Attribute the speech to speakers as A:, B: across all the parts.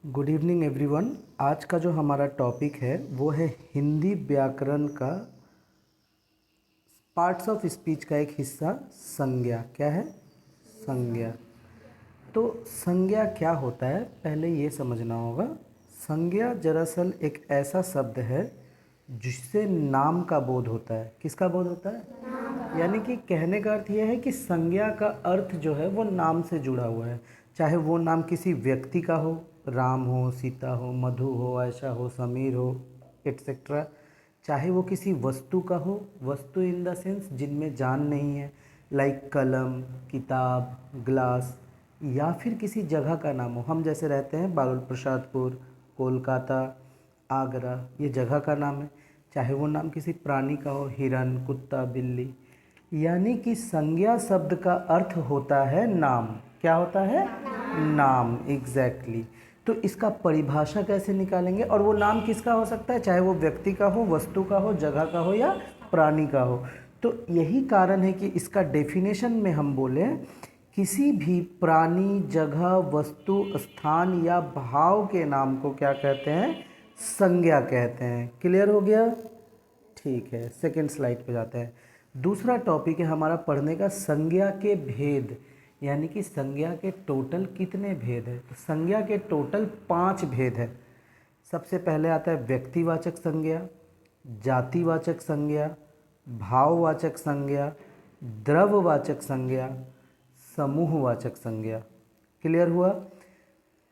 A: Good evening everyone. आज का जो हमारा टॉपिक है वो है हिंदी व्याकरण का पार्ट्स ऑफ स्पीच का एक हिस्सा संज्ञा। क्या है? संज्ञा। तो संज्ञा क्या होता है पहले ये समझना होगा। संज्ञा दरअसल एक ऐसा शब्द है जिससे नाम का बोध होता है। किसका बोध होता है? यानी कि कहने का अर्थ यह है कि संज्ञा का अर्थ जो है वो नाम से जुड़ा हुआ है। चाहे वो नाम किसी व्यक्ति का हो, राम हो, सीता हो, मधु हो, आयशा हो, समीर हो, एट्सेट्रा। चाहे वो किसी वस्तु का हो, वस्तु इन द सेंस जिनमें जान नहीं है, लाइक कलम, किताब, ग्लास, या फिर किसी जगह का नाम हो। हम जैसे रहते हैं बाबुल प्रसादपुर, कोलकाता, आगरा, ये जगह का नाम है। चाहे वो नाम किसी प्राणी का हो, हिरन, कुत्ता, बिल्ली। यानी कि संज्ञा शब्द का अर्थ होता है नाम। क्या होता है? नाम। एग्जैक्टली। तो इसका परिभाषा कैसे निकालेंगे? और वो नाम किसका हो सकता है? चाहे वो व्यक्ति का हो, वस्तु का हो, जगह का हो या प्राणी का हो। तो यही कारण है कि इसका डेफिनेशन में हम बोले किसी भी प्राणी, जगह, वस्तु, स्थान या भाव के नाम को क्या कहते हैं? संज्ञा कहते हैं। क्लियर हो गया? ठीक है, सेकेंड स्लाइड पे जाते हैं। दूसरा टॉपिक है हमारा पढ़ने का संज्ञा के भेद। यानी कि संज्ञा के टोटल कितने भेद है? तो संज्ञा के टोटल 5 भेद है। सबसे पहले आता है व्यक्तिवाचक संज्ञा, जातिवाचक संज्ञा, भाववाचक संज्ञा, द्रव्यवाचक संज्ञा, समूहवाचक संज्ञा। क्लियर हुआ?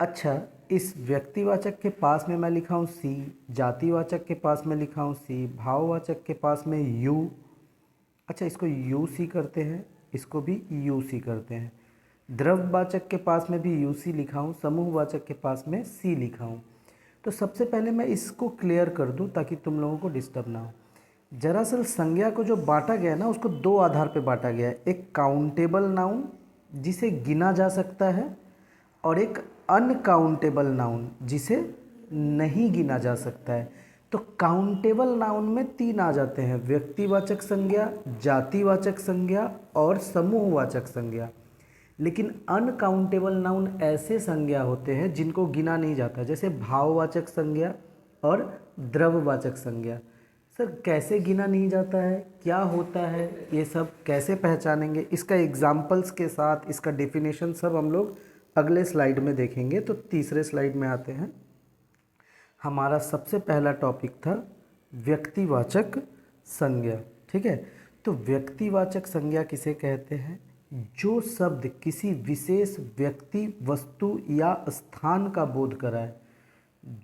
A: अच्छा, इस व्यक्तिवाचक के पास में मैं लिखा हूँ सी, जातिवाचक के पास में लिखा हूँ सी, भाववाचक के पास में यू। अच्छा, इसको यू सी करते हैं, इसको भी यू सी करते हैं। द्रव्यवाचक के पास में भी यू सी लिखा हूँ, समूहवाचक के पास में सी लिखा हूँ। तो सबसे पहले मैं इसको क्लियर कर दूँ ताकि तुम लोगों को डिस्टर्ब ना हो। दरअसल संज्ञा को जो बांटा गया है ना, उसको 2 आधार पे बांटा गया है। एक काउंटेबल नाउन जिसे गिना जा सकता है, और एक अनकाउंटेबल नाउन जिसे नहीं गिना जा सकता है। तो काउंटेबल नाउन में 3 आ जाते हैं: व्यक्तिवाचक संज्ञा, जातिवाचक संज्ञा और समूहवाचक संज्ञा। लेकिन अनकाउंटेबल नाउन ऐसे संज्ञा होते हैं जिनको गिना नहीं जाता, जैसे भाववाचक संज्ञा और द्रव्यवाचक संज्ञा। सर कैसे गिना नहीं जाता है, क्या होता है, ये सब कैसे पहचानेंगे? इसका एग्जाम्पल्स के साथ इसका डेफिनेशन सब हम लोग अगले स्लाइड में देखेंगे। तो तीसरे स्लाइड में आते हैं। हमारा सबसे पहला टॉपिक था व्यक्तिवाचक संज्ञा। ठीक है, तो व्यक्तिवाचक संज्ञा किसे कहते हैं? जो शब्द किसी विशेष व्यक्ति, वस्तु या स्थान का बोध कराए।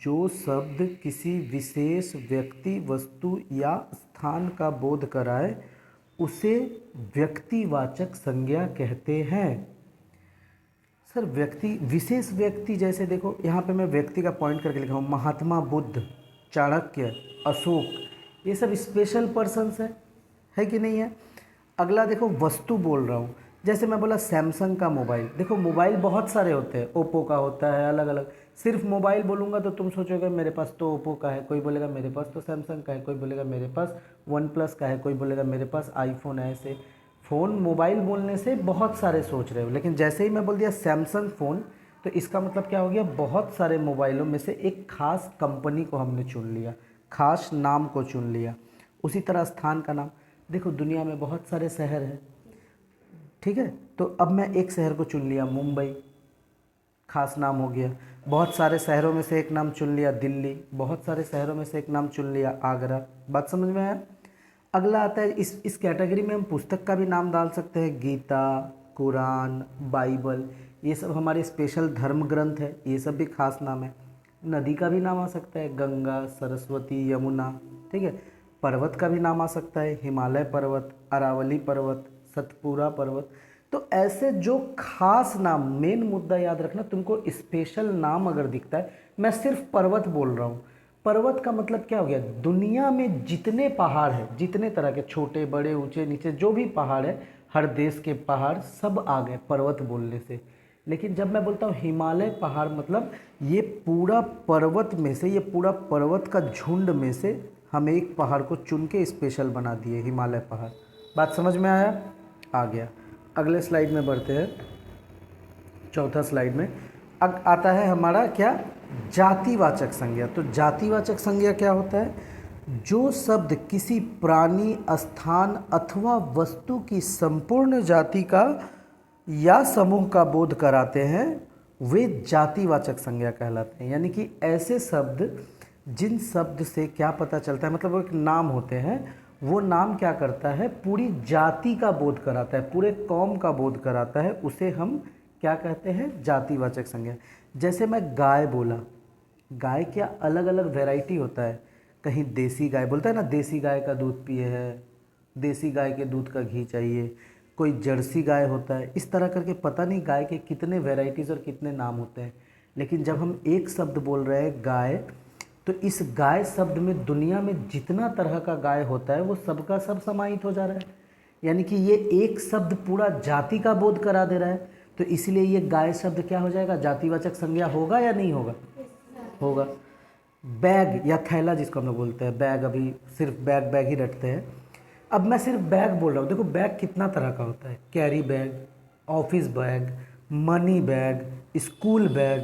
A: जो शब्द किसी विशेष व्यक्ति, वस्तु या स्थान का बोध कराए उसे व्यक्तिवाचक संज्ञा कहते हैं। सर व्यक्ति, विशेष व्यक्ति, जैसे देखो यहाँ पे मैं व्यक्ति का पॉइंट करके लिखा हूँ, महात्मा बुद्ध, चाणक्य, अशोक, ये सब स्पेशल पर्सन्स है कि नहीं है? अगला देखो वस्तु बोल रहा हूँ, जैसे मैं बोला सैमसंग का मोबाइल। देखो मोबाइल बहुत सारे होते हैं, ओप्पो का होता है, अलग अलग। सिर्फ मोबाइल बोलूँगा तो तुम सोचोगे मेरे पास तो ओप्पो का है, कोई बोलेगा मेरे पास तो सैमसंग का है, कोई बोलेगा मेरे पास वन प्लस का है, कोई बोलेगा मेरे पास आईफोन है। ऐसे फ़ोन, मोबाइल बोलने से बहुत सारे सोच रहे हो, लेकिन जैसे ही मैं बोल दिया सैमसंग फ़ोन तो इसका मतलब क्या हो गया? बहुत सारे मोबाइलों में से एक खास कंपनी को हमने चुन लिया, खास नाम को चुन लिया। उसी तरह स्थान का नाम, देखो दुनिया में बहुत सारे शहर हैं, ठीक है, तो अब मैं एक शहर को चुन लिया मुंबई, खास नाम हो गया। बहुत सारे शहरों में से एक नाम चुन लिया दिल्ली, बहुत सारे शहरों में से एक नाम चुन लिया आगरा। बात समझ में आया? अगला आता है, इस कैटेगरी में हम पुस्तक का भी नाम डाल सकते हैं, गीता, कुरान, बाइबल, ये सब हमारे स्पेशल धर्म ग्रंथ है, ये सब भी खास नाम है। नदी का भी नाम आ सकता है, गंगा, सरस्वती, यमुना। ठीक है, पर्वत का भी नाम आ सकता है, हिमालय पर्वत, अरावली पर्वत, सतपुरा पर्वत। तो ऐसे जो खास नाम, मेन मुद्दा याद रखना, तुमको स्पेशल नाम अगर दिखता है, मैं सिर्फ पर्वत बोल रहा हूँ। पर्वत का मतलब क्या हो गया? दुनिया में जितने पहाड़ हैं, जितने तरह के, छोटे बड़े, ऊंचे नीचे, जो भी पहाड़ है, हर देश के पहाड़ सब आ गए पर्वत बोलने से। लेकिन जब मैं बोलता हूँ हिमालय पहाड़, मतलब ये पूरा पर्वत में से, ये पूरा पर्वत का झुंड में से हम एक पहाड़ को चुन के स्पेशल बना दिए, हिमालय पहाड़। बात समझ में आया? आ गया। अगले स्लाइड में बढ़ते हैं, चौथा स्लाइड में। अब आता है हमारा क्या, जातिवाचक संज्ञा। तो जातिवाचक संज्ञा क्या होता है, जो शब्द किसी प्राणी, स्थान अथवा वस्तु की संपूर्ण जाति का या समूह का बोध कराते हैं वे जातिवाचक संज्ञा कहलाते हैं। यानी कि ऐसे शब्द जिन शब्द से क्या पता चलता है, मतलब वो एक नाम होते हैं, वो नाम क्या करता है, पूरी जाति का बोध कराता है, पूरे कौम का बोध कराता है, उसे हम क्या कहते हैं, जातिवाचक संज्ञा। जैसे मैं गाय बोला, गाय क्या अलग अलग वैरायटी होता है, कहीं देसी गाय बोलता है ना, देसी गाय का दूध पिए है, देसी गाय के दूध का घी चाहिए, कोई जर्सी गाय होता है, इस तरह करके पता नहीं गाय के कितने वैरायटीज़ और कितने नाम होते हैं। लेकिन जब हम एक शब्द बोल रहे हैं गाय, तो इस गाय शब्द में दुनिया में जितना तरह का गाय होता है वो सबका सब समाहित हो जा रहा है। यानी कि ये एक शब्द पूरा जाति का बोध करा दे रहा है, तो इसलिए ये गाय शब्द क्या हो जाएगा, जातिवाचक संज्ञा होगा या नहीं होगा, होगा। बैग या थैला जिसको हम लोग बोलते हैं, बैग, अभी सिर्फ बैग बैग ही रटते हैं। अब मैं सिर्फ बैग बोल रहा हूँ, देखो बैग कितना तरह का होता है, carry bag, office bag, money bag, school bag,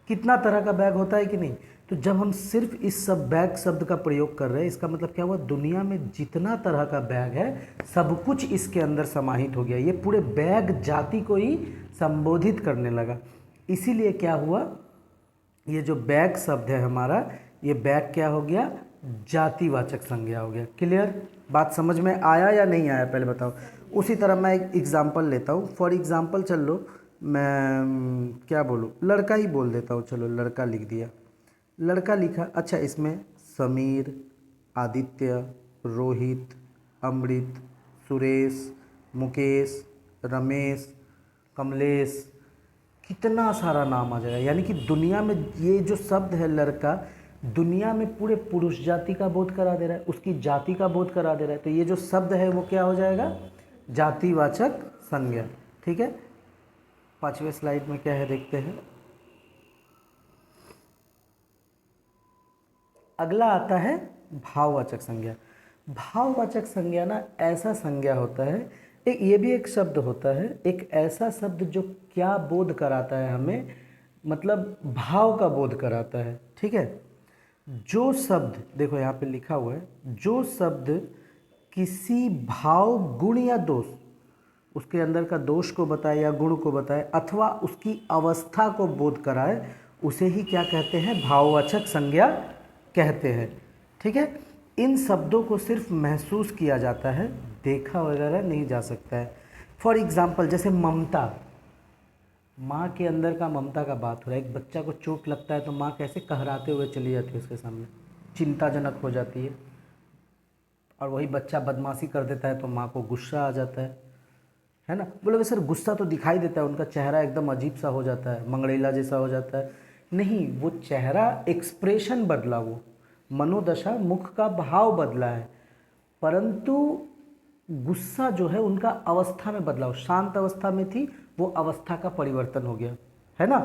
A: कितना तरह का बैग होता है कि नहीं। तो जब हम सिर्फ इस सब बैग शब्द का प्रयोग कर रहे हैं, इसका मतलब क्या हुआ, दुनिया में जितना तरह का बैग है सब कुछ इसके अंदर समाहित हो गया, ये पूरे बैग जाति को ही संबोधित करने लगा। इसीलिए क्या हुआ, ये जो बैग शब्द है हमारा, ये बैग क्या हो गया, जातिवाचक संज्ञा हो गया। क्लियर, बात समझ में आया या नहीं आया पहले बताओ। उसी तरह मैं एक एग्जांपल लेता हूँ। फॉर एग्जांपल चल लो, मैं क्या बोलूँ, लड़का ही बोल देता हूँ, चलो लड़का लिख दिया, लड़का लिखा। अच्छा, इसमें समीर, आदित्य, रोहित, अमृत, सुरेश, मुकेश, रमेश, कमलेश, कितना सारा नाम आ जाएगा। यानी कि दुनिया में ये जो शब्द है लड़का, दुनिया में पूरे पुरुष जाति का बोध करा दे रहा है, उसकी जाति का बोध करा दे रहा है। तो ये जो शब्द है वो क्या हो जाएगा, जातिवाचक संज्ञा। ठीक है, 5वें स्लाइड में क्या है देखते हैं। अगला आता है भाववाचक संज्ञा। भाववाचक संज्ञा ना ऐसा संज्ञा होता है, एक ये भी एक शब्द होता है, एक ऐसा शब्द जो क्या बोध कराता है हमें, मतलब भाव का बोध कराता है। ठीक है, जो शब्द देखो यहाँ पे लिखा हुआ है, जो शब्द किसी भाव, गुण या दोष, उसके अंदर का दोष को बताए या गुण को बताए, अथवा उसकी अवस्था को बोध कराए, उसे ही क्या कहते हैं, भाववाचक संज्ञा कहते हैं। ठीक है, इन शब्दों को सिर्फ महसूस किया जाता है, देखा वगैरह नहीं जा सकता है। फॉर एग्जाम्पल जैसे ममता, माँ के अंदर का ममता का बात हो रहा है। एक बच्चा को चोट लगता है तो माँ कैसे कहराते हुए चली जाती है उसके सामने, चिंताजनक हो जाती है। और वही बच्चा बदमाशी कर देता है तो माँ को गुस्सा आ जाता है ना। बोलोगे सर गुस्सा तो दिखाई देता है, उनका चेहरा एकदम अजीब सा हो जाता है, मंगड़ेला जैसा हो जाता है। नहीं, वो चेहरा एक्सप्रेशन बदला, वो मनोदशा, मुख का भाव बदला है, परंतु गुस्सा जो है उनका अवस्था में बदलाव, शांत अवस्था में थी वो अवस्था का परिवर्तन हो गया, है ना,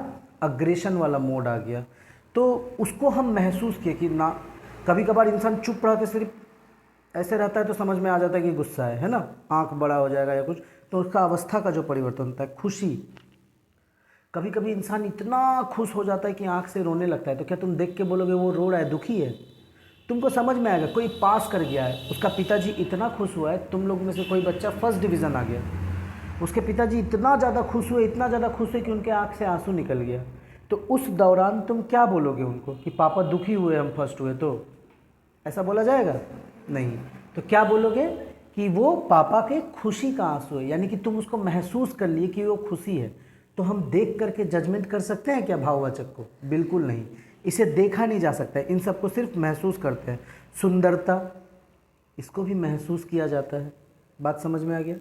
A: अग्रेशन वाला मोड आ गया। तो उसको हम महसूस किए कि ना, कभी कभार इंसान चुप रह के सिर्फ ऐसे रहता है तो समझ में आ जाता है कि गुस्सा है ना, आंख बड़ा हो जाएगा या कुछ, तो उसका अवस्था का जो परिवर्तन होता है। खुशी, कभी कभी इंसान इतना खुश हो जाता है कि आंख से रोने लगता है, तो क्या तुम देख के बोलोगे वो रो रहा है, दुखी है? तुमको समझ में आएगा। कोई पास कर गया है, उसका पिताजी इतना खुश हुआ है, तुम लोग में से कोई बच्चा फर्स्ट डिवीज़न आ गया, उसके पिताजी इतना ज़्यादा खुश हुए, इतना ज़्यादा खुश हुए कि उनके आँख से आंसू निकल गया। तो उस दौरान तुम क्या बोलोगे उनको कि पापा दुखी हुए, हम फर्स्ट हुए? तो ऐसा बोला जाएगा? नहीं। तो क्या बोलोगे कि वो पापा के खुशी का आंसू है, यानी कि तुम उसको महसूस कर लिए कि वो खुशी है। तो हम देख करके जजमेंट कर सकते हैं क्या भाववाचक को? बिल्कुल नहीं, इसे देखा नहीं जा सकता है, इन सबको सिर्फ महसूस करते हैं। सुंदरता, इसको भी महसूस किया जाता है। बात समझ में आ गया?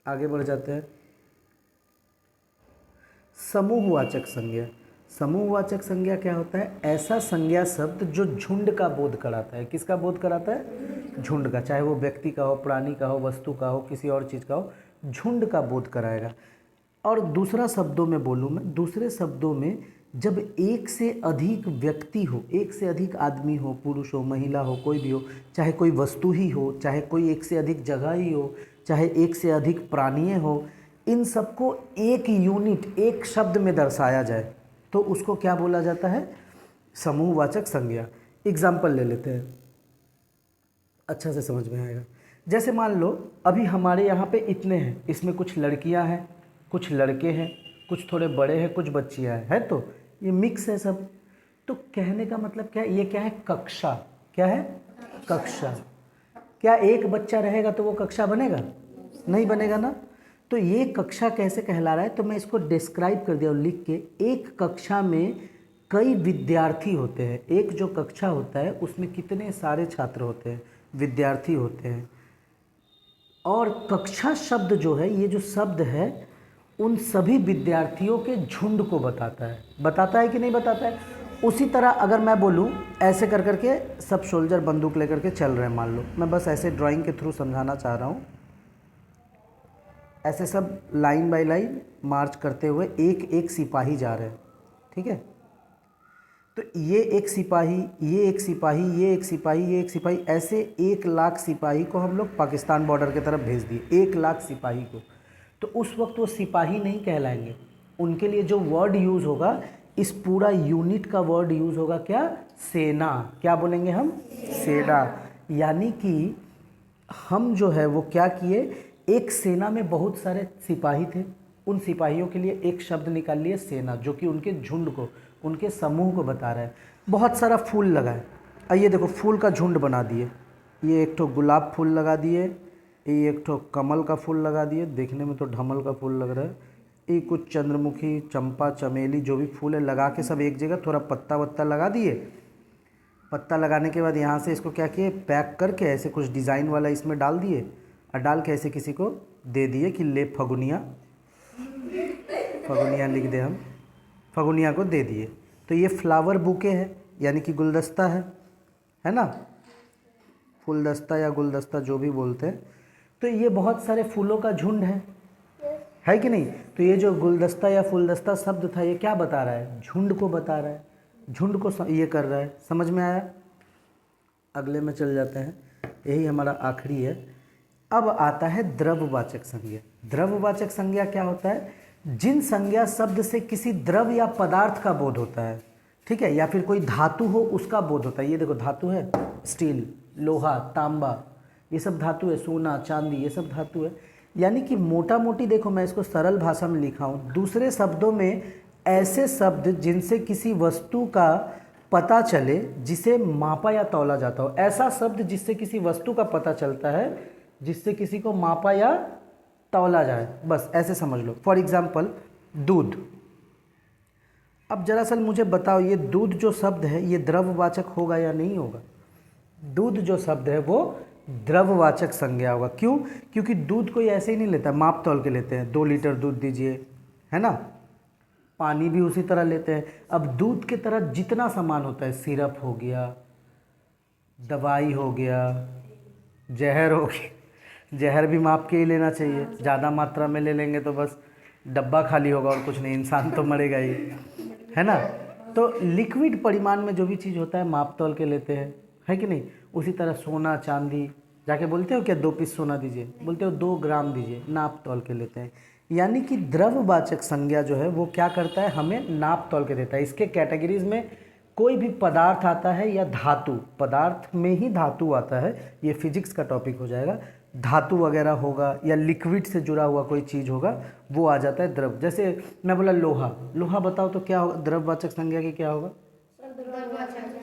A: आगे बढ़ जाते हैं। समूहवाचक संज्ञा। समूहवाचक संज्ञा क्या होता है? ऐसा संज्ञा शब्द जो झुंड का बोध कराता है। किसका बोध कराता है? झुंड का, चाहे वो व्यक्ति का हो, प्राणी का हो, वस्तु का हो, किसी और चीज़ का हो, झुंड का बोध कराएगा। और दूसरा शब्दों में बोलूँ मैं, दूसरे शब्दों में जब एक से अधिक व्यक्ति हो, एक से अधिक आदमी हो, पुरुष हो, महिला हो, कोई भी हो, चाहे कोई वस्तु ही हो, चाहे कोई एक से अधिक जगह ही हो, चाहे एक से अधिक प्राणी हो, इन सबको एक यूनिट, एक शब्द में दर्शाया जाए तो उसको क्या बोला जाता है? समूहवाचक संज्ञा। एग्जाम्पल ले लेते हैं, अच्छा से समझ में आएगा। जैसे मान लो अभी हमारे यहाँ पे इतने हैं, इसमें कुछ लड़कियाँ हैं, कुछ लड़के हैं, कुछ थोड़े बड़े हैं, कुछ बच्चियाँ हैं, है तो ये मिक्स है सब। तो कहने का मतलब क्या है? ये क्या है? कक्षा। क्या है? कक्षा। क्या एक बच्चा रहेगा तो वो कक्षा बनेगा? नहीं बनेगा ना। तो ये कक्षा कैसे कहला रहा है? तो मैं इसको डिस्क्राइब कर दिया हूँ लिख के। एक कक्षा में कई विद्यार्थी होते हैं। एक जो कक्षा होता है उसमें कितने सारे छात्र होते हैं? विद्यार्थी होते हैं। और कक्षा शब्द जो है, ये जो शब्द है उन सभी विद्यार्थियों के झुंड को बताता है। बताता है कि नहीं बताता है? उसी तरह अगर मैं बोलूँ ऐसे कर करके सब सोल्जर बंदूक लेकर के चल रहे हैं, मान लो, मैं बस ऐसे ड्राइंग के थ्रू समझाना चाह रहा हूँ। ऐसे सब लाइन बाय लाइन मार्च करते हुए एक एक सिपाही जा रहे हैं, ठीक है। तो ये एक सिपाही, ये एक सिपाही, ये एक सिपाही, ये एक सिपाही, ऐसे 1,00,000 सिपाही को हम लोग पाकिस्तान बॉर्डर की तरफ भेज दिए। 1,00,000 सिपाही को। तो उस वक्त वो सिपाही नहीं कहलाएंगे। उनके लिए जो वर्ड यूज़ होगा, इस पूरा यूनिट का वर्ड यूज़ होगा क्या? सेना। क्या बोलेंगे हम? सेना। यानी कि हम जो है वो क्या किए, एक सेना में बहुत सारे सिपाही थे, उन सिपाहियों के लिए एक शब्द निकाल लिए सेना, जो कि उनके झुंड को, उनके समूह को बता रहा है। बहुत सारा फूल लगाए, आइए देखो फूल का झुंड बना दिए। ये एक ठो गुलाब फूल लगा दिए, ये एक ठो कमल का फूल लगा दिए, देखने में तो ढमल का फूल लग रहा है। ये कुछ चंद्रमुखी, चंपा, चमेली जो भी फूल है लगा के सब एक जगह थोड़ा पत्ता वत्ता लगा दिए। पत्ता लगाने के बाद यहाँ से इसको क्या किए, पैक करके ऐसे कुछ डिज़ाइन वाला इसमें डाल दिए, और डाल के ऐसे किसी को दे दिए कि ले फगुनिया, फगुनिया लिख दे, हम फगुनिया को दे दिए। तो ये फ्लावर बुके है, यानी कि गुलदस्ता है ना, फूलदस्ता या गुलदस्ता जो भी बोलते हैं। तो ये बहुत सारे फूलों का झुंड है कि नहीं। तो ये जो गुलदस्ता या फूलदस्ता शब्द था, ये क्या बता रहा है? झुंड को बता रहा है, झुंड को ये कर रहा है। समझ में आया? अगले में चल जाते हैं, यही हमारा आखिरी है। अब आता है द्रव्यवाचक संज्ञा। द्रव्यवाचक संज्ञा क्या होता है? जिन संज्ञा शब्द से किसी द्रव या पदार्थ का बोध होता है, ठीक है, या फिर कोई धातु हो उसका बोध होता है। ये देखो धातु है, स्टील, लोहा, तांबा, ये सब धातु है, सोना, चांदी, ये सब धातु है। यानी कि मोटा मोटी देखो, मैं इसको सरल भाषा में लिखा हूँ। दूसरे शब्दों में ऐसे शब्द जिनसे किसी वस्तु का पता चले, जिसे मापा या तौला जाता हो। ऐसा शब्द जिससे किसी वस्तु का पता चलता है, जिससे किसी को मापा या तौला जाए, बस ऐसे समझ लो। फॉर एग्जाम्पल दूध। अब दरअसल मुझे बताओ, ये दूध जो शब्द है ये द्रव्यवाचक होगा या नहीं होगा? दूध जो शब्द है वो द्रव्यवाचक संज्ञा होगा। क्यों? क्योंकि दूध कोई ऐसे ही नहीं लेता, माप तौल के लेते हैं। 2 लीटर दूध दीजिए, है ना। पानी भी उसी तरह लेते हैं। अब दूध के तरह जितना सामान होता है, सिरप हो गया, दवाई हो गया, जहर हो गया, जहर भी माप के ही लेना चाहिए। ज़्यादा मात्रा में ले लेंगे तो बस डब्बा खाली होगा और कुछ नहीं, इंसान तो मरेगा ही, है ना। तो लिक्विड परिमाण में जो भी चीज़ होता है माप तौल के लेते हैं, है कि नहीं। उसी तरह सोना, चांदी, जाके बोलते हो क्या 2 पीस सोना दीजिए, बोलते हो 2 ग्राम दीजिए, नाप तौल के लेते हैं। यानी कि द्रव्यवाचक संज्ञा जो है वो क्या करता है, हमें नाप तौल के देता है। इसके कैटेगरीज में कोई भी पदार्थ आता है या धातु, पदार्थ में ही धातु आता है, ये फिजिक्स का टॉपिक हो जाएगा। धातु वगैरह होगा या लिक्विड से जुड़ा हुआ कोई चीज़ होगा, वो आ जाता है द्रव। जैसे मैं बोला लोहा, लोहा बताओ तो क्या होगा? द्रव्यवाचक संज्ञा की क्या होगा?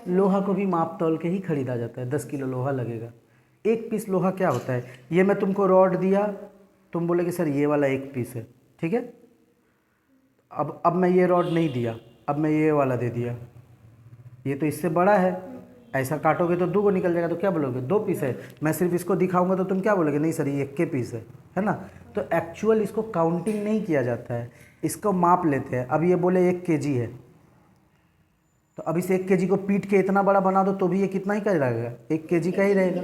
A: लोहा को भी माप तौल के ही खरीदा जाता है। 10 किलो लोहा लगेगा। 1 पीस लोहा क्या होता है? ये मैं तुमको रॉड दिया, तुम बोले कि सर ये वाला 1 पीस है, ठीक है। अब मैं ये रॉड नहीं दिया, अब मैं ये वाला दे दिया, ये तो इससे बड़ा है, ऐसा काटोगे तो 2 को निकल जाएगा, तो क्या बोलोगे? 2 पीस है। मैं सिर्फ इसको दिखाऊंगा तो तुम क्या बोलोगे? नहीं सर ये 1 के पीस है ना। तो एक्चुअल इसको काउंटिंग नहीं किया जाता है, इसको माप लेते हैं। अब ये बोले 1 केजी है, तो अब इस 1 केजी को पीट के इतना बड़ा बना दो तो भी ये कितना ही का रहेगा? 1 केजी का ही रहेगा।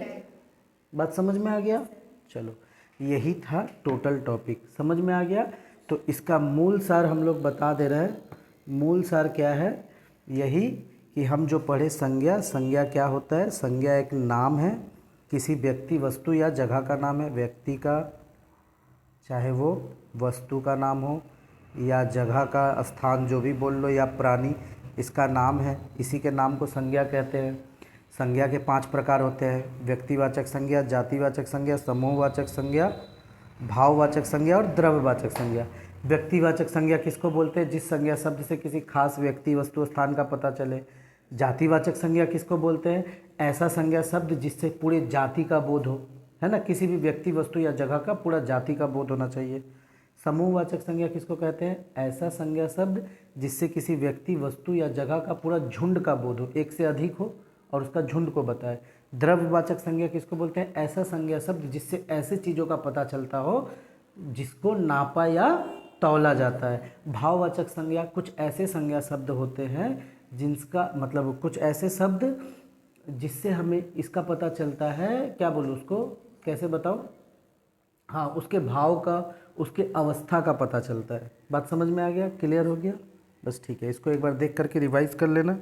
A: बात समझ में आ गया? चलो, यही था टोटल टॉपिक, समझ में आ गया। तो इसका मूल सार हम लोग बता दे रहे हैं। मूल सार क्या है? यही कि हम जो पढ़े संज्ञा, संज्ञा क्या होता है? संज्ञा एक नाम है, किसी व्यक्ति, वस्तु या जगह का नाम है। व्यक्ति का, चाहे वो वस्तु का नाम हो या जगह का, स्थान जो भी बोल लो, या प्राणी इसका नाम है, इसी के नाम को संज्ञा कहते हैं। संज्ञा के 5 प्रकार होते हैं: व्यक्तिवाचक संज्ञा, जातिवाचक संज्ञा, समूहवाचक संज्ञा, भाववाचक संज्ञा और द्रव्यवाचक संज्ञा। व्यक्तिवाचक संज्ञा किसको बोलते हैं? जिस संज्ञा शब्द से किसी खास व्यक्ति, वस्तु, स्थान का पता चले। जातिवाचक संज्ञा किसको बोलते हैं? ऐसा संज्ञा शब्द जिससे पूरे जाति का बोध हो, है ना, किसी भी व्यक्ति, वस्तु या जगह का पूरा जाति का बोध होना चाहिए। समूहवाचक संज्ञा किसको कहते हैं? ऐसा संज्ञा शब्द जिससे किसी व्यक्ति, वस्तु या जगह का पूरा झुंड का बोध हो, एक से अधिक हो और उसका झुंड को बताए। द्रव्यवाचक संज्ञा किसको बोलते हैं? ऐसा संज्ञा शब्द जिससे ऐसे चीज़ों का पता चलता हो जिसको नापा या तौला जाता है। भाववाचक संज्ञा कुछ ऐसे संज्ञा शब्द होते हैं जिनका मतलब, कुछ ऐसे शब्द जिससे हमें इसका पता चलता है, क्या बोलूँ उसको, कैसे बताओ, हाँ, उसके भाव का, उसके अवस्था का पता चलता है। बात समझ में आ गया? क्लियर हो गया? बस ठीक है, इसको एक बार देख करके रिवाइज कर लेना।